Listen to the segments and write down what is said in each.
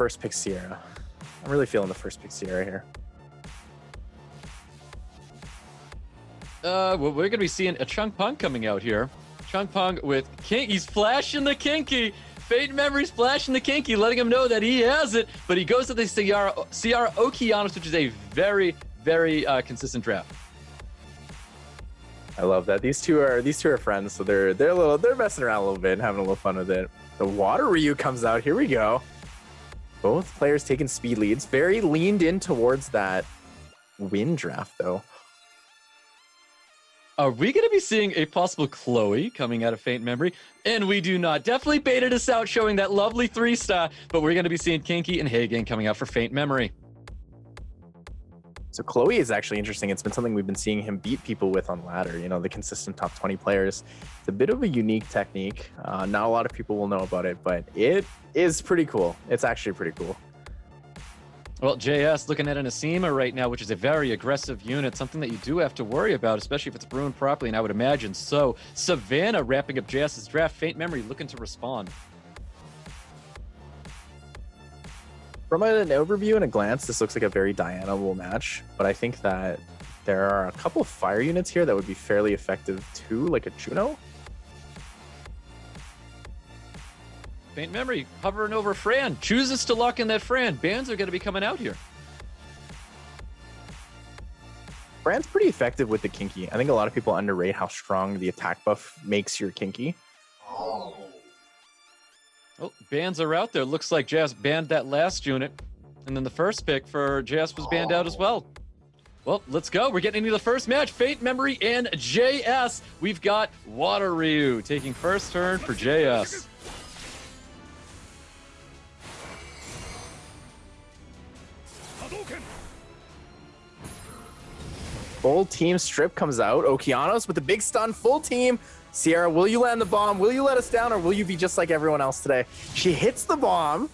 first pick Sierra. I'm really feeling the first pick Sierra here. Well, we're going to be seeing a Chung Pung coming out here. Chung Pung with Kinky. He's flashing the Kinky. FAINTMEMORY's flashing the Kinky, letting him know that he has it. But he goes to the Ciara Okeanos, which is a very, very consistent draft. I love that. These two are friends, so they're messing around a little bit and having a little fun with it. The Water Ryu comes out. Here we go. Both players taking speed leads. Very leaned in towards that win draft, though. Are we going to be seeing a possible Chloe coming out of FAINTMEMORY? And we do not. Definitely baited us out, showing that lovely 3-star, but we're going to be seeing Kinky and Hagang coming out for FAINTMEMORY. So Chloe is actually interesting. It's been something we've been seeing him beat people with on ladder, you know, the consistent top 20 players. It's a bit of a unique technique. Not a lot of people will know about it, but it is pretty cool. It's actually pretty cool. Well, JS looking at an Asima right now, which is a very aggressive unit, something that you do have to worry about, especially if it's brewing properly, and I would imagine so. Savannah wrapping up JS's draft. FAINTMEMORY looking to respond. From an overview and a glance, this looks like a very Diana-able match, but I think that there are a couple of fire units here that would be fairly effective too, like a Juno. FAINTMEMORY hovering over Fran, chooses to lock in that Fran. Bans are going to be coming out here. Fran's pretty effective with the Kinky. I think a lot of people underrate how strong the attack buff makes your Kinky. Oh, bans are out there. Looks like JS banned that last unit. And then the first pick for JS was banned out as well. Well, let's go. We're getting into the first match. FAINTMEMORY and JS. We've got Water Ryu taking first turn for JS. Full team strip comes out. Okeanos with the big stun. Full team. Sierra, will you land the bomb? Will you let us down, or will you be just like everyone else today? She hits the bomb.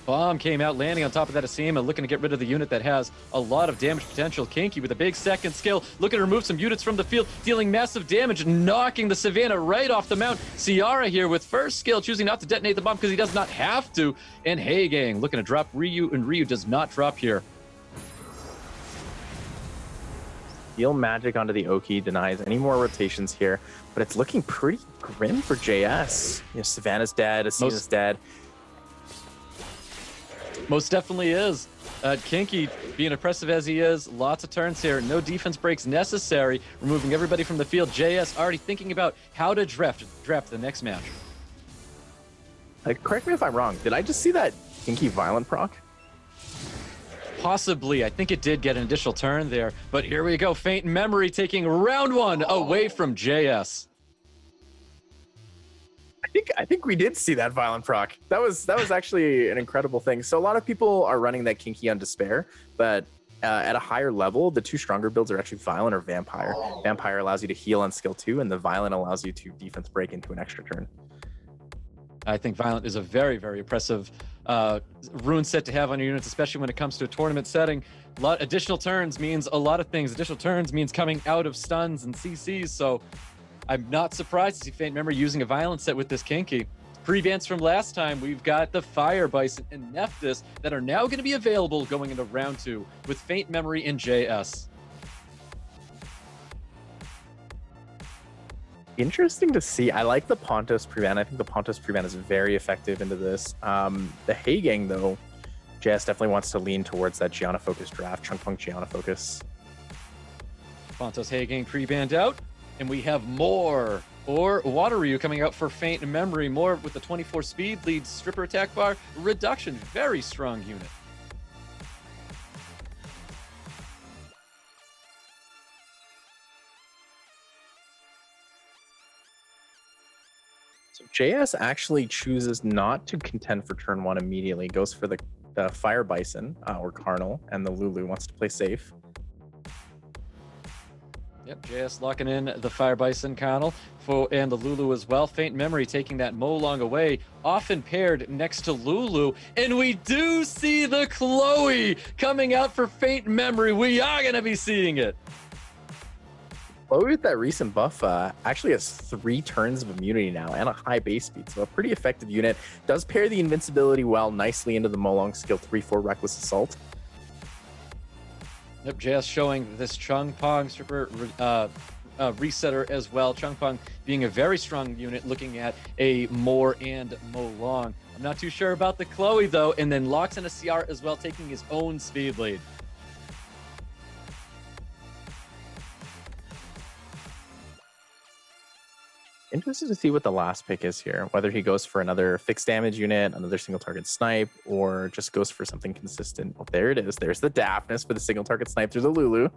Bomb came out, landing on top of that Asima, looking to get rid of the unit that has a lot of damage potential. Kinky with a big second skill, looking to remove some units from the field, dealing massive damage, knocking the Savannah right off the mount. Ciara here with first skill, choosing not to detonate the bomb because he does not have to. And Hagang looking to drop Ryu, and Ryu does not drop here. Heal magic onto the Oki, denies any more rotations here, but it's looking pretty grim for JS. You know, Savannah's dead, Asima's dead. Most definitely is. Kinky, being oppressive as he is, lots of turns here. No defense breaks necessary, removing everybody from the field. JS already thinking about how to draft the next match. Correct me if I'm wrong. Did I just see that Kinky Violent proc? Possibly. I think it did get an additional turn there. But here we go. FAINTMEMORY taking round one away from JS. I think we did see that Violent proc. That was actually an incredible thing. So a lot of people are running that Kinky on Despair, but at a higher level, the two stronger builds are actually Violent or Vampire. Vampire allows you to heal on skill 2, and the Violent allows you to defense break into an extra turn. I think Violent is a very, very oppressive rune set to have on your units, especially when it comes to a tournament setting. Additional turns means a lot of things. Additional turns means coming out of stuns and CCs, so I'm not surprised to see FAINTMEMORY using a Violent set with this Kinky. Pre-bans from last time, we've got the Fire Bison and Nephthys that are now going to be available going into round 2 with FAINTMEMORY and JS. Interesting to see. I like the Pontos prevent. I think the Pontos prevent is very effective into this. The Hagang, though, JS definitely wants to lean towards that Gianna focus draft, Chunk Punk Gianna focus. Pontos Hagang pre-banned out, and we have more or Water Ryu coming out for FAINTMEMORY. More with the 24 speed lead, stripper attack bar reduction. Very strong unit. So JS actually chooses not to contend for turn 1 immediately. Goes for the Fire Bison or Carnal, and the Lulu wants to play safe. Yep, JS locking in the Fire Bison Carnal and the Lulu as well. FAINTMEMORY taking that Molong away, often paired next to Lulu. And we do see the Chloe coming out for FAINTMEMORY. We are going to be seeing it. Chloe with that recent buff actually has 3 turns of immunity now and a high base speed, so a pretty effective unit. Does pair the invincibility well nicely into the Molong skill 3-4 Reckless Assault. Yep, JS showing this Chung Pong stripper resetter as well. Chung Pong being a very strong unit, looking at a Moore and Molong. I'm not too sure about the Chloe though, and then locks in a CR as well, taking his own speed lead. Interested to see what the last pick is here, whether he goes for another fixed damage unit, another single target snipe, or just goes for something consistent. Oh, there it is. There's the Daphnis for the single target snipe through the Lulu.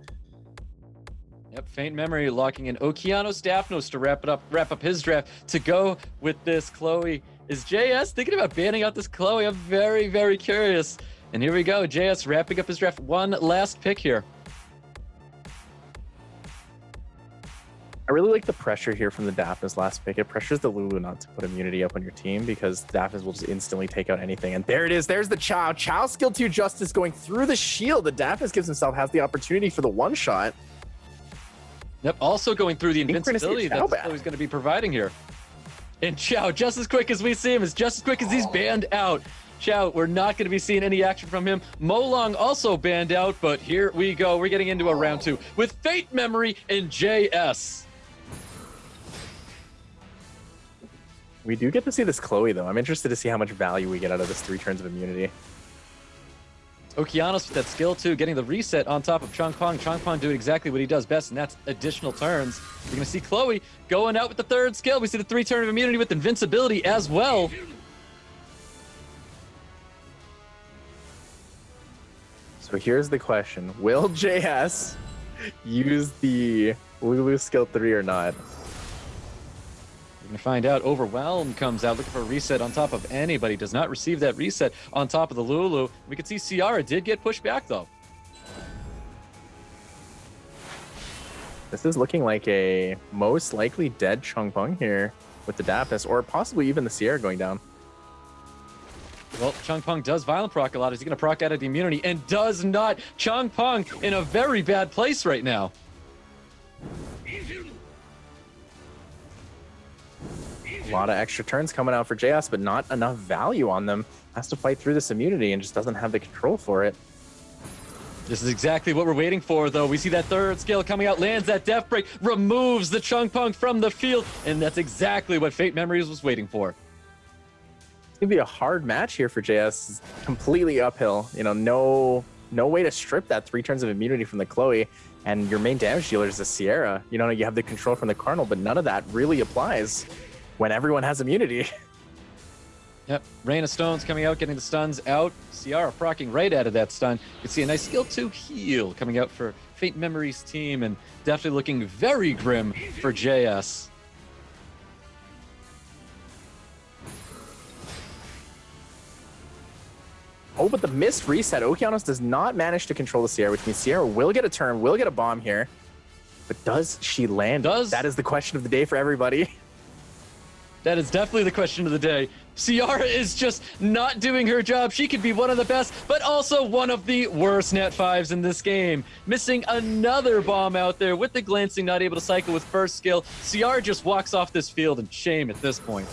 Yep, Faint Memory locking in Okeanos Daphnos to wrap up his draft to go with this Chloe. Is JS thinking about banning out this Chloe? I'm very, very curious. And here we go, JS wrapping up his draft. One last pick here. I really like the pressure here from the Daphnis last pick. It pressures the Lulu not to put immunity up on your team because Daphnis will just instantly take out anything. And there it is. There's the Chow. Chow skill 2 Justice going through the shield. The Daphnis gives himself, has the opportunity for the one shot. Yep, also going through the invincibility that he's going to be providing here. And Chow, just as quick as we see him, is just as quick as he's banned out. Chow, we're not going to be seeing any action from him. Molong also banned out, but here we go. We're getting into a round 2 with Faint Memory and JS. We do get to see this Chloe, though. I'm interested to see how much value we get out of this 3 turns of immunity. Okeanos with that skill, too, getting the reset on top of Chung Pong. Chung Pong doing exactly what he does best, and that's additional turns. We're going to see Chloe going out with the 3rd skill. We see the 3 turn of immunity with invincibility as well. So here's the question. Will JS use the Lulu skill 3 or not? We're gonna find out. Overwhelm comes out looking for a reset on top of anybody. Does not receive that reset on top of the Lulu. We can see Ciara did get pushed back though. This is looking like a most likely dead Chung Pong here with the Daphnis, or possibly even the Sierra going down. Well, Chung Pong does violent proc a lot. Is he gonna proc out of the immunity? And does not. Chung Pong in a very bad place right now. A lot of extra turns coming out for JS, but not enough value on them. Has to fight through this immunity and just doesn't have the control for it. This is exactly what we're waiting for, though. We see that 3rd skill coming out, lands that death break, removes the Chung Pong from the field, and that's exactly what Fate Memories was waiting for. It's gonna be a hard match here for JS. It's completely uphill. You know, no way to strip that 3 turns of immunity from the Chloe, and your main damage dealer is the Sierra. You know, you have the control from the Cardinal, but none of that really applies when everyone has immunity. Yep, Rain of Stones coming out, getting the stuns out. Ciara procking right out of that stun. You can see a nice skill 2 heal coming out for Fate Memories team, and definitely looking very grim for JS. Oh, but the missed reset. Okeanos does not manage to control the Sierra, which means Sierra will get a turn, will get a bomb here. But does she land? That is the question of the day for everybody. That is definitely the question of the day. Ciara is just not doing her job. She could be one of the best, but also one of the worst net 5s in this game. Missing another bomb out there with the glancing, not able to cycle with 1st skill. Ciara just walks off this field in shame at this point.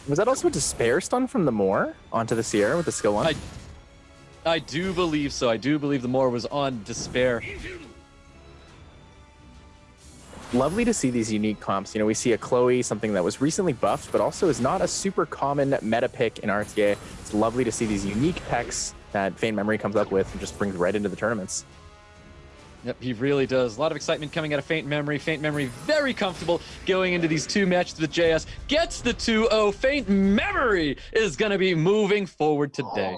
Was that also a despair stun from the Moore onto the Sierra with the skill 1? I do believe so. I do believe the Moore was on despair. Lovely to see these unique comps. You know, we see a Chloe, something that was recently buffed, but also is not a super common meta pick in RTA. It's lovely to see these unique pecks that Faint Memory comes up with and just brings right into the tournaments. Yep, he really does. A lot of excitement coming out of Faint Memory. Faint Memory very comfortable going into these 2 matches with JS. Gets the 2-0. Faint Memory is going to be moving forward today.